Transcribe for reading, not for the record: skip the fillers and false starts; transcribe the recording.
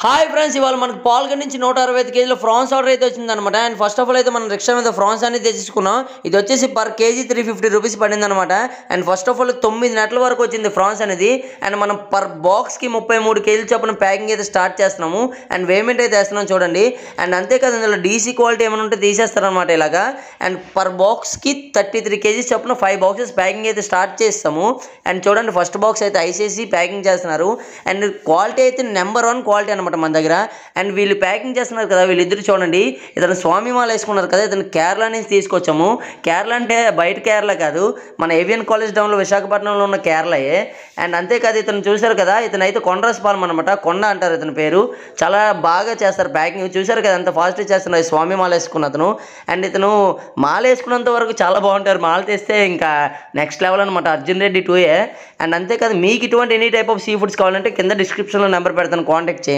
Hi friends, ఇవాళ మనకు పాల్గొని నుంచి 165 కేజీల ఫ్రాన్స్ ఆర్డర్ అయితే వచ్చిందనమాట. అండ్ ఫస్ట్ ఆఫ్ ఆల్ అయితే మనం రిక్షా మీద ఫ్రాన్స్ అనేది తెచ్చుకున్నాం. ఇది వచ్చేసి పర్ కేజీ 350 రూపీస్ పడింది అనమాట. అండ్ ఫస్ట్ ఆఫ్ ఆల్ 9 నెలల వరకు వచ్చింది ఫ్రాన్స్ అనేది. అండ్ మనం పర్ బాక్స్కి 33 కేజీలు చొప్పున ప్యాకింగ్ అయితే స్టార్ట్ చేస్తున్నాము. అండ్ పేమెంట్ అయితే వేస్తున్నాం చూడండి. అండ్ అంతేకాదు ఇందులో డీసీ క్వాలిటీ ఏమైనా ఉంటే తీసేస్తారనమాట ఇలాగా. అండ్ పర్ బాక్స్కి 33 కేజీస్ చొప్పున 5 బాక్సెస్ ప్యాకింగ్ అయితే స్టార్ట్ చేస్తాము. అండ్ చూడండి, ఫస్ట్ బాక్స్ అయితే ఐసేసి ప్యాకింగ్ చేస్తున్నారు. అండ్ క్వాలిటీ అయితే నెంబర్ 1 క్వాలిటీ అనమాట మన దగ్గర. అండ్ వీళ్ళు ప్యాకింగ్ చేస్తున్నారు కదా, వీళ్ళిద్దరు చూడండి, ఇతను స్వామి మాల వేసుకున్నారు కదా, ఇతను కేరళ నుంచి తీసుకొచ్చాము. కేరళ అంటే బయట కేరళ కాదు, మన ఏవియన్ కాలేజ్ డౌన్లో విశాఖపట్నంలో ఉన్న కేరళయే. అండ్ అంతేకాదు ఇతను చూశారు కదా, ఇతను అయితే కొండరసపాలెం అనమాట, కొండ అంటారు ఇతని పేరు. చాలా బాగా చేస్తారు ప్యాకింగ్. చూశారు కదా ఎంత ఫాస్ట్గా చేస్తున్నారు స్వామి మాల వేసుకున్న అతను. అండ్ ఇతను మాల వేసుకున్నంత వరకు చాలా బాగుంటారు. మాల తెస్తే ఇంకా నెక్స్ట్ లెవెల్ అనమాట. అర్జున్ రెడ్డి 2ఏ. అండ్ అంతేకాదు మీకు ఇటువంటి any type of sea foods కావాలంటే కింద డిస్క్రిప్షన్లో నెంబర్ పెడతాను, కాంటాక్ట్ చేయండి.